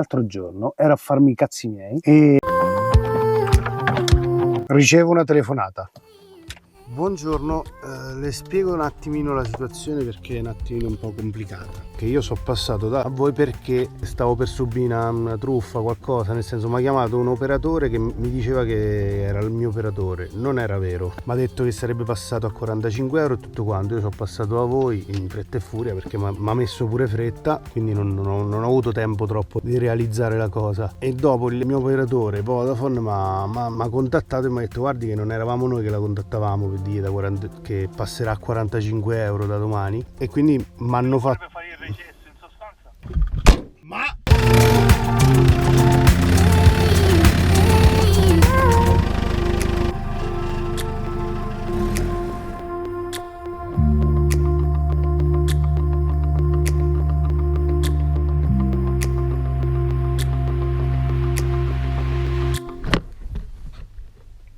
l'altro giorno ero a farmi i cazzi miei e ricevo una telefonata. Buongiorno, le spiego un attimino la situazione perché è un attimino un po' complicata. Che io sono passato da voi perché stavo per subire una truffa, qualcosa, nel senso mi ha chiamato un operatore che mi diceva che era il mio operatore, non era vero, mi ha detto che sarebbe passato a 45 euro e tutto quanto. Io sono passato da voi in fretta e furia perché mi ha messo pure fretta, quindi non ho avuto tempo troppo di realizzare la cosa, e dopo il mio operatore Vodafone mi ha contattato e mi ha detto guardi che non eravamo noi che la contattavamo per dire che passerà a 45 euro da domani, e quindi mi hanno fatto fare il recesso in sostanza. Ma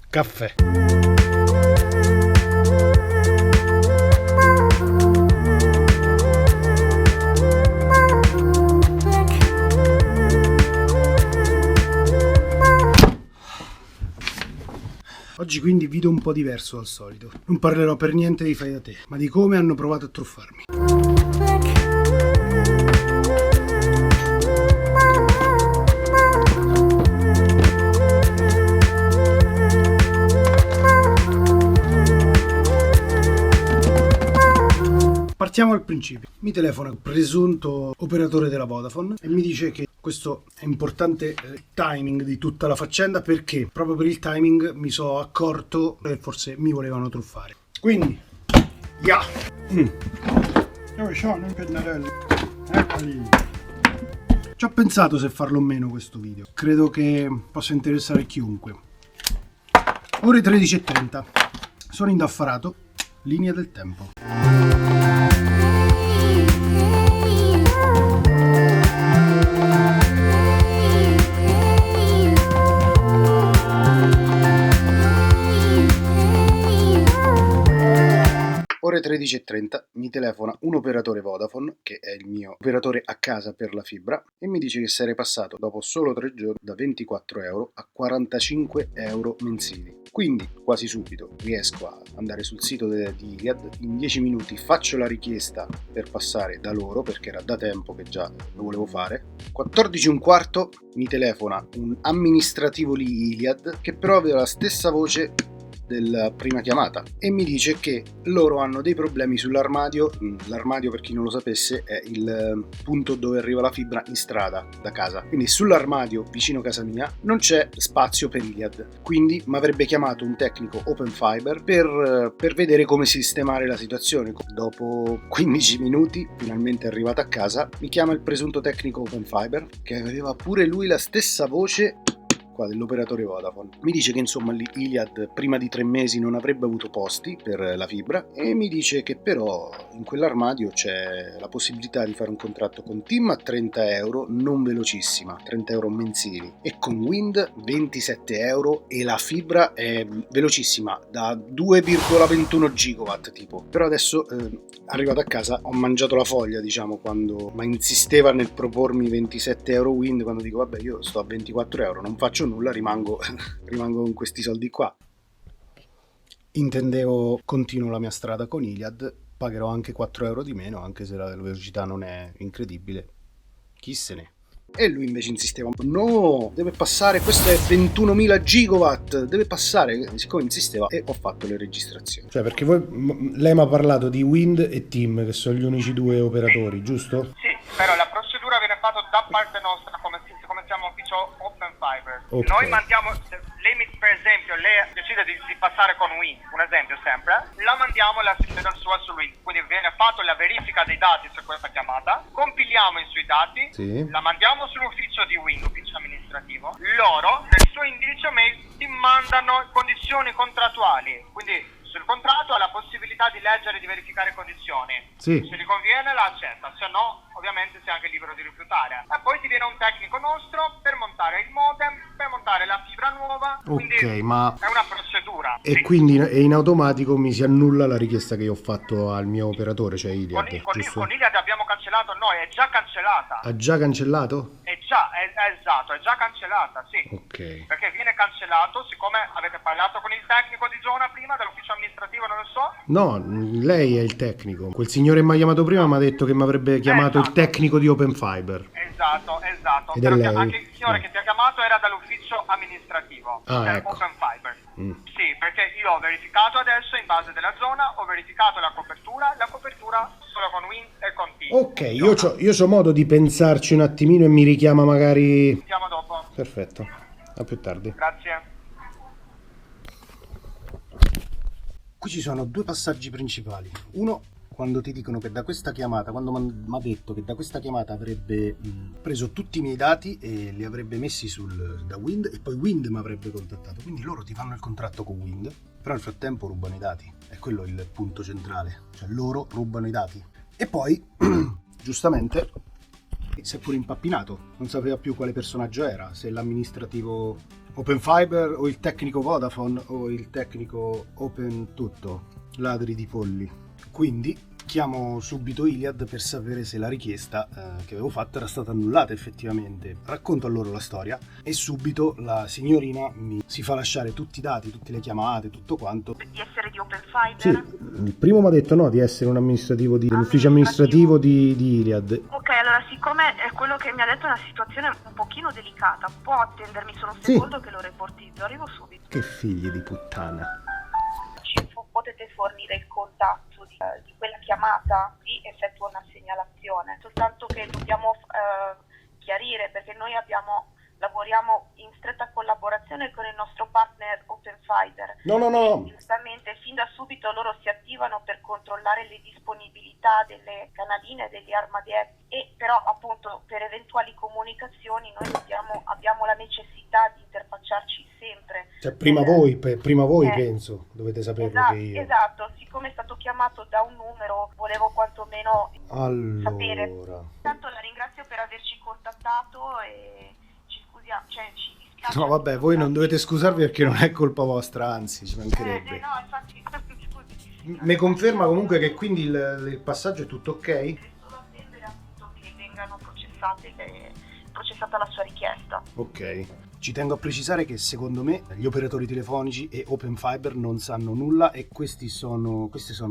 caffè. Oggi quindi video un po' diverso dal solito. Non parlerò per niente di fai da te, ma di come hanno provato a truffarmi. Partiamo dal principio. Mi telefona il presunto operatore della Vodafone e mi dice che questo è importante timing di tutta la faccenda, perché proprio per il timing mi sono accorto che forse mi volevano truffare. Quindi, dove sono i pennarelli? Eccoli. Ci ho pensato se farlo o meno questo video. Credo che possa interessare chiunque. Ore 13:30. Sono indaffarato. Linea del tempo. Ore 13:30 mi telefona un operatore Vodafone, che è il mio operatore a casa per la fibra, e mi dice che sarei passato dopo solo 3 giorni da 24 euro a 45 euro mensili. Quindi quasi subito riesco ad andare sul sito di Iliad, in 10 minuti faccio la richiesta per passare da loro, perché era da tempo che già lo volevo fare. 14:15 mi telefona un amministrativo di Iliad che però aveva la stessa voce della prima chiamata e mi dice che loro hanno dei problemi sull'armadio. L'armadio, per chi non lo sapesse, è il punto dove arriva la fibra in strada da casa, quindi sull'armadio vicino a casa mia non c'è spazio per Iliad, quindi mi avrebbe chiamato un tecnico Open Fiber per vedere come sistemare la situazione. Dopo 15 minuti finalmente è arrivato a casa, mi chiama il presunto tecnico Open Fiber che aveva pure lui la stessa voce qua dell'operatore Vodafone. Mi dice che insomma Iliad prima di 3 mesi non avrebbe avuto posti per la fibra, e mi dice che però in quell'armadio c'è la possibilità di fare un contratto con TIM a 30 euro, non velocissima, 30 euro mensili, e con Wind 27 euro, e la fibra è velocissima da 2,21 gigawatt tipo. Però adesso arrivato a casa ho mangiato la foglia, diciamo, quando ma insisteva nel propormi 27 euro Wind, quando dico vabbè, io sto a 24 euro, non faccio nulla, rimango con questi soldi qua. Intendevo, continuo la mia strada con Iliad, pagherò anche 4 euro di meno, anche se la velocità non è incredibile, chi se ne. E lui invece insisteva, no, deve passare, questo è 21.000 gigawatt, deve passare. Siccome insisteva, e ho fatto le registrazioni. Cioè, perché lei mi ha parlato di Wind e TIM, che sono gli unici 2 operatori, giusto? Sì, però la procedura viene fatta da parte nostra, come siamo ufficio Open Fiber. Okay. Noi mandiamo, lei per esempio, lei decide di passare con Wind, un esempio sempre, la mandiamo la sistema sua su Wind, quindi viene fatta la verifica dei dati su questa chiamata, compiliamo i suoi dati, sì, la mandiamo sull'ufficio di Wind, ufficio amministrativo, loro nel suo indirizzo mail ti mandano condizioni contrattuali, quindi sul contratto ha la possibilità di leggere e di verificare condizioni. Sì. Se gli conviene la accetta, se no ovviamente sei anche libero di rifiutare. E poi ti viene un tecnico nostro per montare il modem, per montare la fibra nuova. Quindi ma è una procedura. E sì, quindi in automatico mi si annulla la richiesta che io ho fatto al mio operatore, cioè Iliad. Con Iliad abbiamo cancellato noi, è già cancellata. Ha già cancellato? È già Esatto, è già cancellata, sì. Ok. Perché viene cancellato, siccome avete parlato con il tecnico di zona prima, dell'ufficio amministrativo, non lo so. No, lei è il tecnico. Quel signore che mi ha chiamato prima mi ha detto che mi avrebbe chiamato il Esatto. tecnico di Open Fiber. Esatto. Ed è Però lei? anche il signore che ti ha chiamato era dall'ufficio amministrativo per Ecco. Open Fiber. Sì, perché io ho verificato adesso in base della zona, ho verificato la copertura solo con Wind e con T. Ok, io c'ho modo di pensarci un attimino e mi richiama magari... Vediamo dopo. Perfetto, a più tardi. Grazie. Qui ci sono due passaggi principali. Uno, quando ti dicono che da questa chiamata, quando mi ha detto che da questa chiamata avrebbe preso tutti i miei dati e li avrebbe messi da Wind, e poi Wind mi avrebbe contattato. Quindi loro ti fanno il contratto con Wind, però nel frattempo rubano i dati. È quello il punto centrale. Cioè loro rubano i dati. E poi, giustamente, si è pure impappinato. Non sapeva più quale personaggio era, se l'amministrativo Open Fiber o il tecnico Vodafone o il tecnico Open tutto. Ladri di polli. Quindi chiamo subito Iliad per sapere se la richiesta che avevo fatto era stata annullata effettivamente. Racconto a loro la storia e subito la signorina mi si fa lasciare tutti i dati, tutte le chiamate, tutto quanto. Di essere di Open Fiber? Sì, il primo mi ha detto no, di essere un amministrativo dell'ufficio amministrativo di Iliad. Ok, allora siccome è quello che mi ha detto è una situazione un pochino delicata, può attendermi solo un Sì. secondo che lo reportizzo, arrivo subito. Che figli di puttana. Potete fornire il contatto di quella chiamata, vi effettua una segnalazione, soltanto che dobbiamo chiarire perché noi lavoriamo in stretta collaborazione con il nostro partner Open Fiber. No. Giustamente fin da subito loro si attivano per controllare le disponibilità delle canaline, degli armadietti, e però appunto per eventuali comunicazioni noi abbiamo la necessità di interfacciarci sempre. Cioè prima voi penso, dovete saperlo che io. Esatto, siccome è stato chiamato da un numero volevo quantomeno sapere. Tanto la ringrazio per averci contattato e ci scusiamo, ci dispiace. No, vabbè, voi non dovete scusarvi perché non è colpa vostra, anzi, ci mancherebbe. No, infatti, scusi. Mi conferma comunque che quindi il passaggio è tutto ok? Devi solo attendere appunto che vengano processata la sua richiesta. Ok. Ci tengo a precisare che secondo me gli operatori telefonici e Open Fiber non sanno nulla e queste sono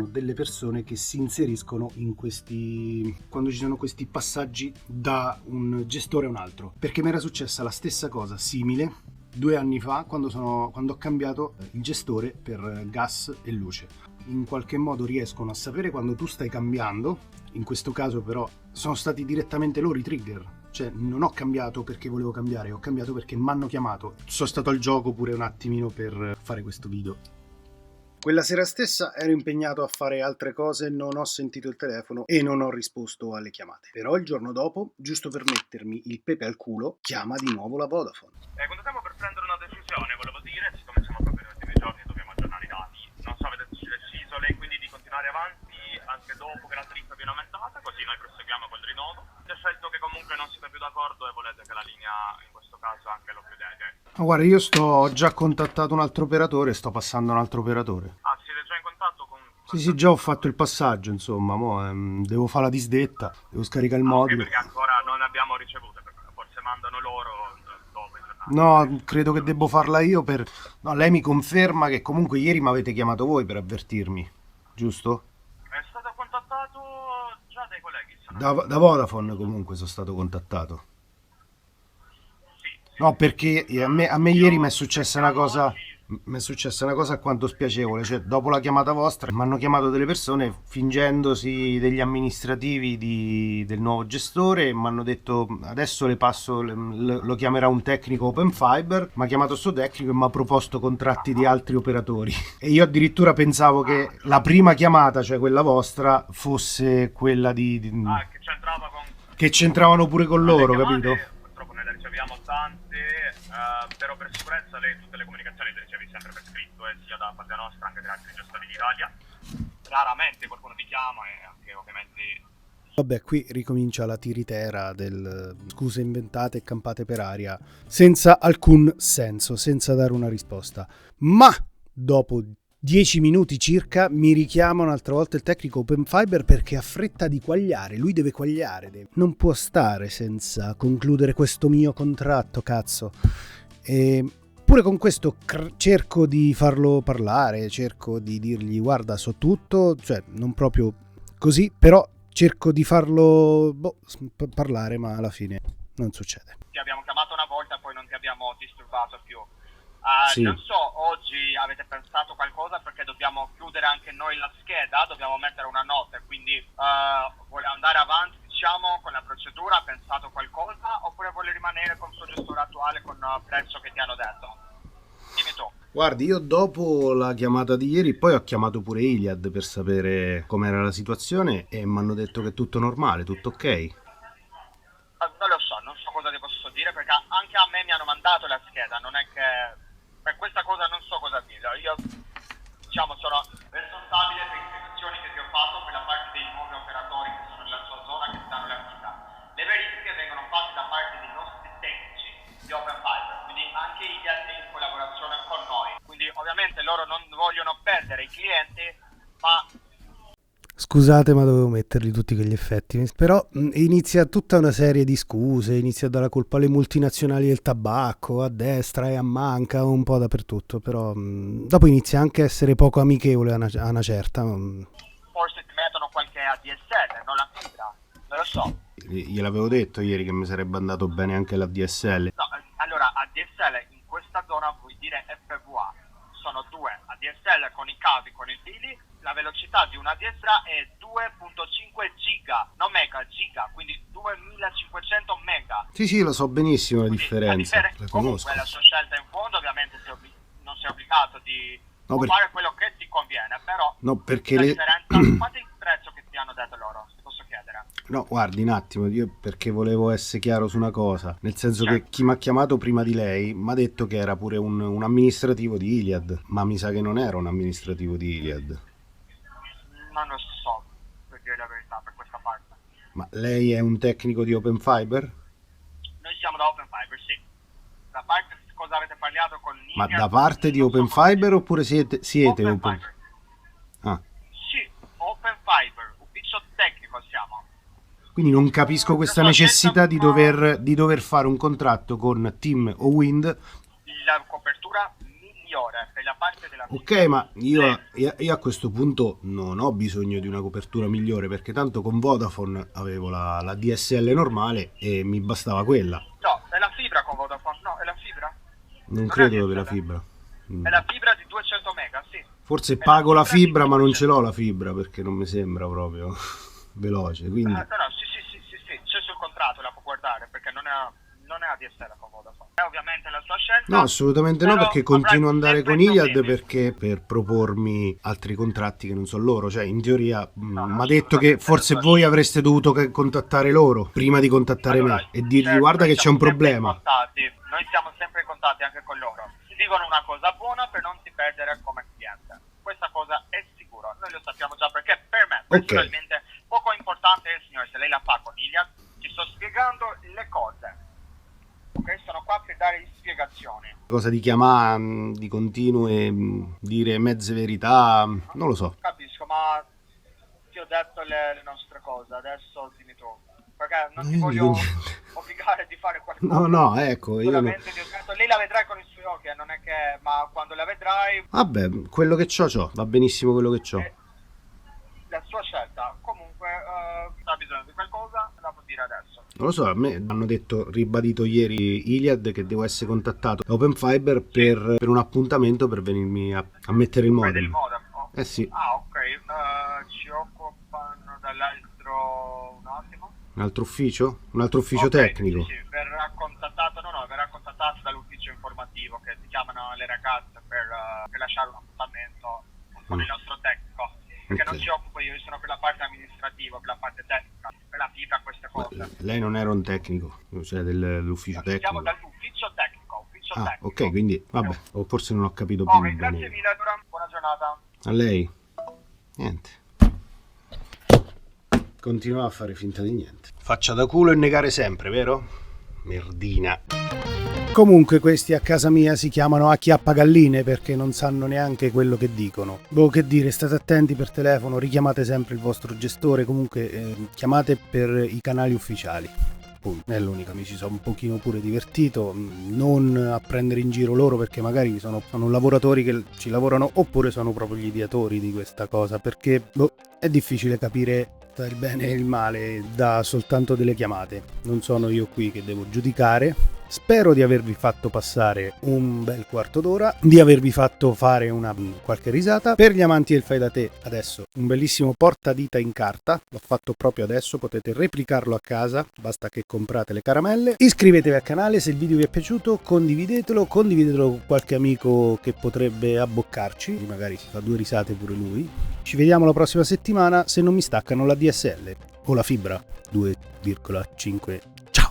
delle persone che si inseriscono in quando ci sono questi passaggi da un gestore a un altro. Perché mi era successa la stessa cosa simile 2 anni fa quando ho cambiato il gestore per gas e luce. In qualche modo riescono a sapere quando tu stai cambiando, in questo caso però sono stati direttamente loro i trigger. Cioè non ho cambiato perché volevo cambiare, ho cambiato perché mi hanno chiamato. Sono stato al gioco pure un attimino per fare questo video. Quella sera stessa ero impegnato a fare altre cose, non ho sentito il telefono e non ho risposto alle chiamate. Però il giorno dopo, giusto per mettermi il pepe al culo, chiama di nuovo la Vodafone. Quando stiamo per prendere una decisione, volevo dire, siccome siamo proprio negli ultimi giorni dobbiamo aggiornare i dati, non so, avete deciso lei quindi di continuare avanti anche dopo che la tariffa viene aumentata, così noi proseguiamo col rinnovo. Avete scelto che comunque non siete più d'accordo e volete che la linea in questo caso anche lo chiudete? Ma guarda, io ho già contattato un altro operatore, sto passando a un altro operatore. Ah, siete già in contatto con... Sì, già ho fatto il passaggio, insomma, devo fare la disdetta, devo scaricare il modulo. Perché ancora non abbiamo ricevute, forse mandano loro dopo in giornata. No, credo che devo farla io per... No, lei mi conferma che comunque ieri mi avete chiamato voi per avvertirmi, giusto? È stato contattato già dai colleghi. Da Vodafone comunque sono stato contattato. Sì. No, perché a me ieri mi è successa una cosa... Mi è successa una cosa alquanto spiacevole, cioè dopo la chiamata vostra mi hanno chiamato delle persone fingendosi degli amministrativi del nuovo gestore e mi hanno detto adesso le passo, lo chiamerà un tecnico Open Fiber, mi ha chiamato sto tecnico e mi ha proposto contratti di altri operatori e io addirittura pensavo che la prima chiamata, cioè quella vostra, fosse quella che c'entravano pure con loro, capito? Purtroppo ne riceviamo tante, però per sicurezza lei tutte le comunicazioni le ricevi sempre per scritto, sia da parte nostra anche da altri gestori d'Italia. Raramente qualcuno ti chiama e anche ovviamente... Vabbè, qui ricomincia la tiritera del scuse inventate e campate per aria, senza alcun senso, senza dare una risposta. Ma dopo 10 minuti circa mi richiama un'altra volta il tecnico Open Fiber perché ha fretta di quagliare, lui deve quagliare, non può stare senza concludere questo mio contratto, cazzo. E pure con questo cerco di farlo parlare, cerco di dirgli guarda so tutto, cioè non proprio così, però cerco di farlo parlare, ma alla fine non succede. Ti abbiamo chiamato una volta e poi non ti abbiamo disturbato più. Sì. Non so, oggi avete pensato qualcosa, perché dobbiamo chiudere anche noi la scheda, dobbiamo mettere una nota, quindi vuole andare avanti diciamo con la procedura, ha pensato qualcosa oppure vuole rimanere con il suo gestore attuale con il prezzo che ti hanno detto? Dimmi tu. Guardi, io dopo la chiamata di ieri poi ho chiamato pure Iliad per sapere com'era la situazione e mi hanno detto che è tutto normale, tutto ok. Non lo so, non so cosa ti posso dire, perché anche a me mi hanno mandato la scheda, non è che per questa cosa non so cosa dire. Io diciamo sono responsabile per le ispezioni che ti ho fatto per la parte dei nuovi operatori che sono nella sua zona, che ti danno la fibra. Le verifiche vengono fatte da parte dei nostri tecnici di Open Fiber, quindi anche i clienti in collaborazione con noi. Quindi ovviamente loro non vogliono perdere i clienti, ma Scusate, ma dovevo metterli tutti quegli effetti. Però inizia tutta una serie di scuse, inizia a dare la colpa alle multinazionali del tabacco, a destra e a manca, un po' dappertutto, però dopo inizia anche a essere poco amichevole a una certa. forse ti mettono qualche ADSL, non la fibra, non lo so. Gliel'avevo detto ieri che mi sarebbe andato bene anche la DSL. No, allora ADSL in questa zona vuol dire FVA, sono due ADSL con i cavi, con i fili, la velocità di una DSL è 2.5 giga, non mega, giga, quindi 2500 mega. Sì, lo so benissimo la Quindi differenza, la conosco. comunque la sua scelta in fondo, ovviamente non sei obbligato di No, fare quello che ti conviene, però No, perché la le... differenza, quanto è il prezzo che ti hanno dato loro, se posso chiedere? No, guardi un attimo, io perché volevo essere chiaro su una cosa, nel senso che chi mi ha chiamato prima di lei mi ha detto che era pure un amministrativo di Iliad, ma mi sa che non era un amministrativo di Iliad. Non lo so, per dire la verità, per questa parte. Ma lei è un tecnico di Open Fiber? Noi siamo da Open Fiber, sì. Da parte cosa avete parlato con Ma Iliad, da parte di non Open so Fiber oppure siete Open Open? Fiber. Ah, Sì, Open Fiber, ufficio tecnico siamo. quindi non capisco questa necessità di dover fare un contratto con TIM o Wind. La copertura migliore per la parte della Ok, ma io a questo punto non ho bisogno di una copertura migliore perché tanto con Vodafone avevo la DSL normale e mi bastava quella. No, è la fibra con Vodafone, no, è la fibra. Non è credo per DSL. la fibra. È la fibra di 200 mega, sì. Forse È pago la fibra fibra di ma non 200. ce l'ho la fibra perché non mi sembra proprio veloce, quindi... No, sì, c'è sul contratto, la può guardare, perché non è ADSL con Vodafone. È ovviamente la sua scelta. No, assolutamente no, però perché continuo ad andare avrai con Iliad problemi. perché per propormi altri contratti che non sono loro, cioè in teoria no, mi ha detto che assolutamente, forse la sua voi avreste dovuto contattare loro prima di contattare Allora, me e dirgli certo, guarda noi che c'è un siamo sempre in problema. contatti. Noi siamo sempre in contatti anche con loro. Ti dicono una cosa buona per non ti perdere come cliente. Questa cosa è sicura, noi lo sappiamo già, perché per me personalmente poco importante è, signore, se lei la fa con Iliad, ti sto spiegando le cose. Ok, sono qua per dare spiegazioni. Cosa di chiamare di continuo e dire mezze verità, non lo so. Capisco, ma ti ho detto le nostre cose, adesso dimmi tu. Perché non ti voglio obbligare di fare qualcosa. No, ecco, io no. Solamente ti ho detto, lei la vedrai con i suoi occhi, non è che, ma quando la vedrai, Vabbè, quello che c'ho, va benissimo quello che c'ho. la sua scelta. Comunque, se ha bisogno di qualcosa, la può dire adesso. Non lo so, a me hanno detto, ribadito ieri Iliad, che devo essere contattato da Open Fiber per un appuntamento per venirmi a mettere il Vede il modem. modem? Oh. Sì. Ah, ok, ci occupano dall'altro, un attimo. Un altro ufficio? Un altro ufficio Ok, tecnico? Sì, verrà contattato, verrà contattato dall'ufficio informativo, che ti chiamano le ragazze per lasciare un appuntamento con il nostro tecnico. Perché non ci occupo io sono per la parte amministrativa, per la parte tecnica, per la fibra, queste cose. Lei non era un tecnico, cioè dell'ufficio tecnico? Siamo dall'ufficio tecnico, tecnico. Ok, quindi vabbè, o forse non ho capito Ok, bene. grazie mille, allora, buona giornata. A lei? Niente. Continua a fare finta di niente. Faccia da culo e negare sempre, vero? Merdina. Comunque questi a casa mia si chiamano acchiappagalline perché non sanno neanche quello che dicono. Boh, che dire, state attenti per telefono, richiamate sempre il vostro gestore, comunque chiamate per i canali ufficiali. È l'unica, mi ci sono un pochino pure divertito, non a prendere in giro loro perché magari sono lavoratori che ci lavorano oppure sono proprio gli ideatori di questa cosa, perché è difficile capire il bene e il male da soltanto delle chiamate. Non sono io qui che devo giudicare. Spero di avervi fatto passare un bel quarto d'ora, di avervi fatto fare una qualche risata. Per gli amanti del fai da te, adesso un bellissimo portadita in carta, l'ho fatto proprio adesso, potete replicarlo a casa, basta che comprate le caramelle. Iscrivetevi al canale, se il video vi è piaciuto condividetelo con qualche amico che potrebbe abboccarci, magari si fa 2 risate pure lui. Ci vediamo la prossima settimana se non mi staccano la DSL o la fibra 2,5. Ciao!